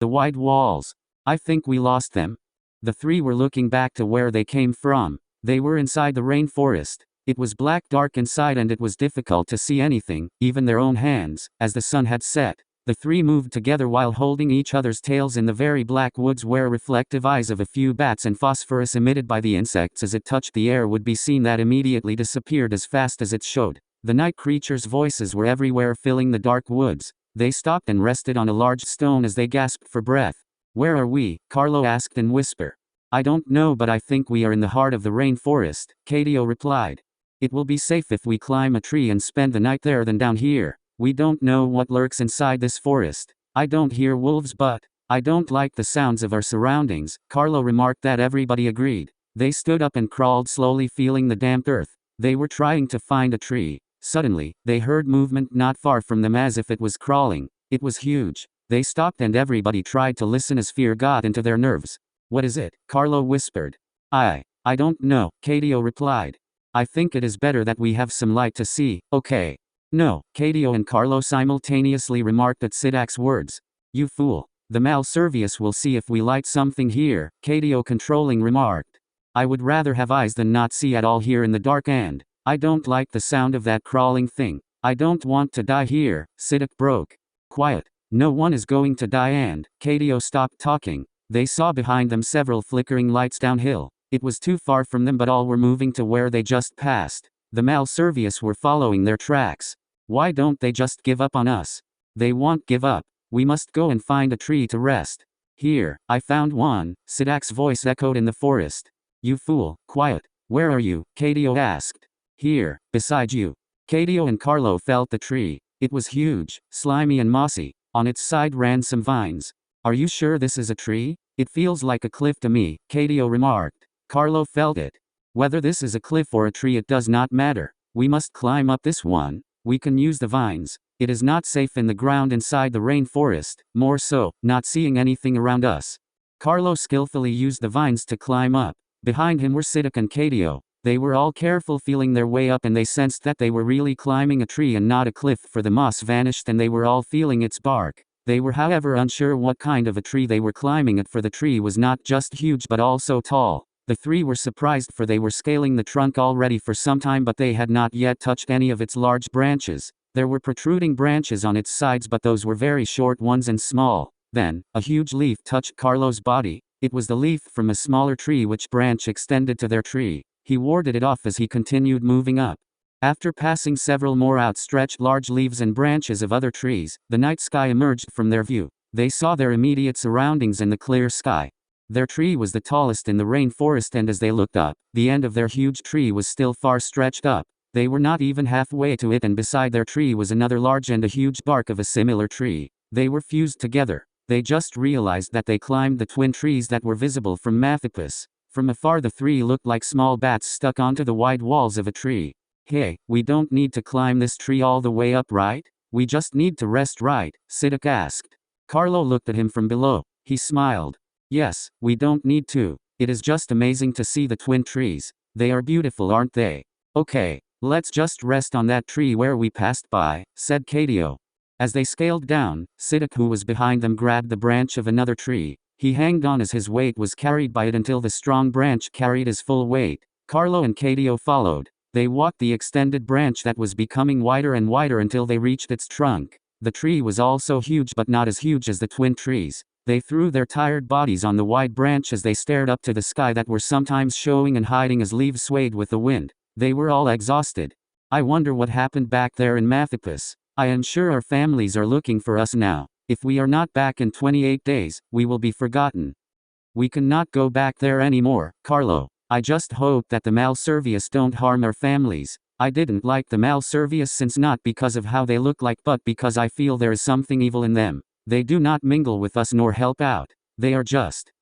The white walls. I think we lost them. The three were looking back to where they came from. They were inside the rainforest. It was black dark inside and it was difficult to see anything, even their own hands, as the sun had set. The three moved together while holding each other's tails in the very black woods where reflective eyes of a few bats and phosphorus emitted by the insects as it touched the air would be seen that immediately disappeared as fast as it showed. The night creatures' voices were everywhere filling the dark woods. They stopped and rested on a large stone as they gasped for breath. Where are we? Carlo asked in whisper. I don't know, but I think we are in the heart of the rainforest, Cadio replied. It will be safe if we climb a tree and spend the night there than down here. We don't know what lurks inside this forest. I don't hear wolves, but I don't like the sounds of our surroundings. Carlo remarked that everybody agreed. They stood up and crawled slowly, feeling the damp earth. They were trying to find a tree. Suddenly, they heard movement not far from them as if it was crawling. It was huge. They stopped and everybody tried to listen as fear got into their nerves. What is it? Carlo whispered. I don't know, Cadio replied. I think it is better that we have some light to see, okay? No, Cadio and Carlo simultaneously remarked at Sidak's words. You fool. The Malservius will see if we light something here, Cadio controlling remarked. I would rather have eyes than not see at all here in the dark, and I don't like the sound of that crawling thing. I don't want to die here, Sidak broke. Quiet. No one is going to die, and Cadio stopped talking. They saw behind them several flickering lights downhill. It was too far from them, but all were moving to where they just passed. The Malservius were following their tracks. Why don't they just give up on us? They won't give up. We must go and find a tree to rest. Here, I found one, Sidak's voice echoed in the forest. You fool, quiet. Where are you? Cadio asked. Here, beside you. Cadio and Carlo felt the tree. It was huge, slimy and mossy. On its side ran some vines. Are you sure this is a tree? It feels like a cliff to me, Cadio remarked. Carlo felt it. Whether this is a cliff or a tree, it does not matter. We must climb up this one. We can use the vines. It is not safe in the ground inside the rainforest, more so, not seeing anything around us. Carlo skillfully used the vines to climb up. Behind him were Sidak and Cadio. They were all careful feeling their way up and they sensed that they were really climbing a tree and not a cliff, for the moss vanished and they were all feeling its bark. They were however unsure what kind of a tree they were climbing at, for the tree was not just huge but also tall. The three were surprised, for they were scaling the trunk already for some time but they had not yet touched any of its large branches. There were protruding branches on its sides but those were very short ones and small. Then, a huge leaf touched Carlo's body. It was the leaf from a smaller tree which branch extended to their tree. He warded it off as he continued moving up. After passing several more outstretched large leaves and branches of other trees, the night sky emerged from their view. They saw their immediate surroundings in the clear sky. Their tree was the tallest in the rainforest, and as they looked up, the end of their huge tree was still far stretched up. They were not even halfway to it, and beside their tree was another large and a huge bark of a similar tree. They were fused together. They just realized that they climbed the twin trees that were visible from Mathipus. From afar the three looked like small bats stuck onto the wide walls of a tree. Hey, we don't need to climb this tree all the way up, right? We just need to rest, right? Sidak asked. Carlo looked at him from below. He smiled. Yes, we don't need to. It is just amazing to see the twin trees. They are beautiful, aren't they? Okay, let's just rest on that tree where we passed by, said Cadio. As they scaled down, Sidak, who was behind them, grabbed the branch of another tree. He hanged on as his weight was carried by it until the strong branch carried his full weight. Carlo and Cadio followed. They walked the extended branch that was becoming wider and wider until they reached its trunk. The tree was also huge but not as huge as the twin trees. They threw their tired bodies on the wide branch as they stared up to the sky that were sometimes showing and hiding as leaves swayed with the wind. They were all exhausted. I wonder what happened back there in Mathipus. I am sure our families are looking for us now. If we are not back in 28 days, we will be forgotten. We cannot go back there anymore, Carlo. I just hope that the Malservius don't harm our families. I didn't like the Malservius since not because of how they look like but because I feel there is something evil in them. They do not mingle with us nor help out. They are just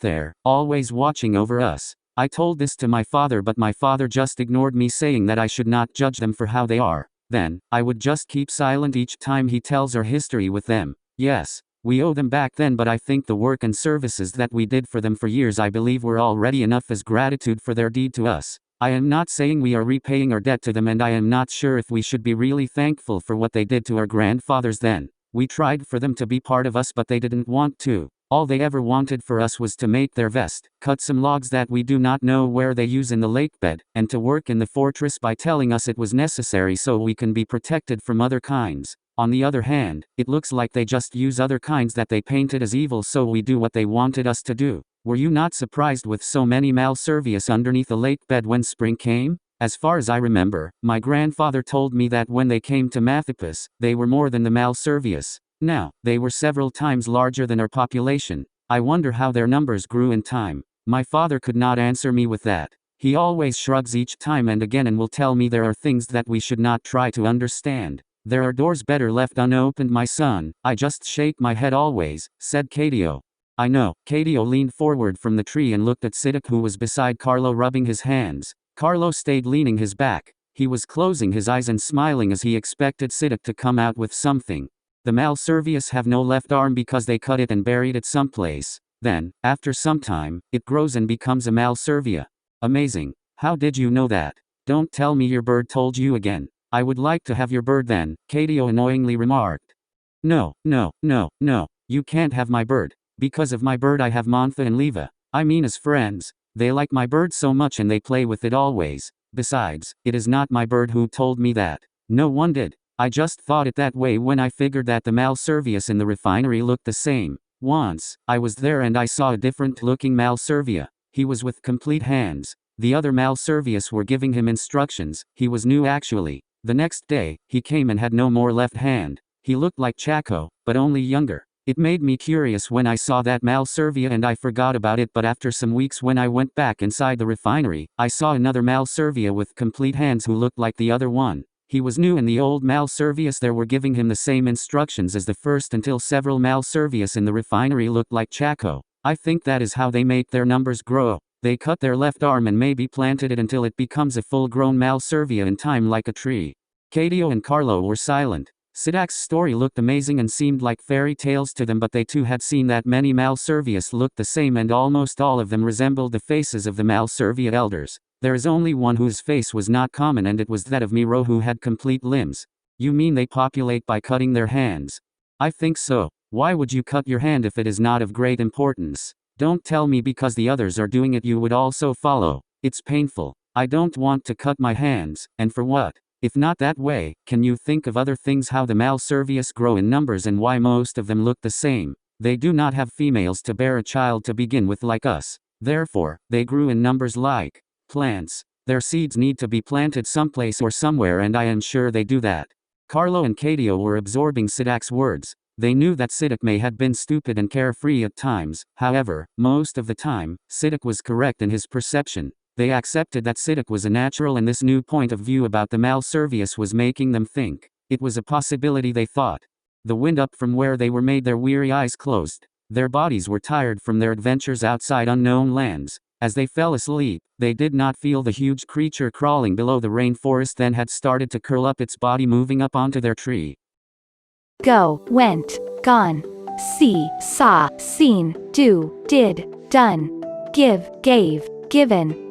there, always watching over us. I told this to my father but my father just ignored me, saying that I should not judge them for how they are. Then, I would just keep silent each time he tells our history with them. Yes, we owe them back then, but I think the work and services that we did for them for years I believe were already enough as gratitude for their deed to us. I am not saying we are repaying our debt to them, and I am not sure if we should be really thankful for what they did to our grandfathers then. We tried for them to be part of us, but they didn't want to. All they ever wanted for us was to make their vest, cut some logs that we do not know where they use in the lake bed, and to work in the fortress by telling us it was necessary so we can be protected from other kinds. On the other hand, it looks like they just use other kinds that they painted as evil so we do what they wanted us to do. Were you not surprised with so many Malservius underneath the lake bed when spring came? As far as I remember, my grandfather told me that when they came to Mathipus, they were more than the Malservius. Now, they were several times larger than our population. I wonder how their numbers grew in time. My father could not answer me with that. He always shrugs each time and again and will tell me there are things that we should not try to understand. There are doors better left unopened, my son. I just shake my head always, said Cadio. I know. Cadio leaned forward from the tree and looked at Siddiq, who was beside Carlo, rubbing his hands. Carlo stayed leaning his back. He was closing his eyes and smiling as he expected Siddiq to come out with something. The Malservius have no left arm because they cut it and buried it someplace. Then, after some time, it grows and becomes a Malservia. Amazing. How did you know that? Don't tell me your bird told you again. I would like to have your bird then, Cadio annoyingly remarked. No, no, no, no. You can't have my bird. Because of my bird I have Mantha and Leva. I mean as friends. They like my bird so much and they play with it always. Besides, it is not my bird who told me that. No one did. I just thought it that way when I figured that the Malservius in the refinery looked the same. Once, I was there and I saw a different looking Malservia. He was with complete hands. The other Malservius were giving him instructions. He was new actually. The next day, he came and had no more left hand. He looked like Chaco, but only younger. It made me curious when I saw that Malservia and I forgot about it, but after some weeks when I went back inside the refinery, I saw another Malservia with complete hands who looked like the other one. He was new and the old Malservius there were giving him the same instructions as the first until several Malservius in the refinery looked like Chaco. I think that is how they make their numbers grow. They cut their left arm and maybe planted it until it becomes a full-grown Malservia in time like a tree. Cadio and Carlo were silent. Sidak's story looked amazing and seemed like fairy tales to them, but they too had seen that many Malservius looked the same and almost all of them resembled the faces of the Malservia elders. There is only one whose face was not common, and it was that of Miro, who had complete limbs. You mean they populate by cutting their hands? I think so. Why would you cut your hand if it is not of great importance? Don't tell me because the others are doing it you would also follow. It's painful. I don't want to cut my hands, and for what? If not that way, can you think of other things? How the Malservius grow in numbers and why most of them look the same? They do not have females to bear a child to begin with like us. Therefore, they grew in numbers like plants. Their seeds need to be planted someplace or somewhere, and I am sure they do that. Carlo and Cadio were absorbing Sidak's words. They knew that Sidak may have been stupid and carefree at times. However, most of the time, Sidak was correct in his perception. They accepted that Sidak was a natural, and this new point of view about the Malservius was making them think. It was a possibility, they thought. The wind up from where they were made their weary eyes closed. Their bodies were tired from their adventures outside unknown lands. As they fell asleep, they did not feel the huge creature crawling below the rainforest then had started to curl up its body, moving up onto their tree. Go, went, gone. See, saw, seen, do, did, done. Give, gave, given.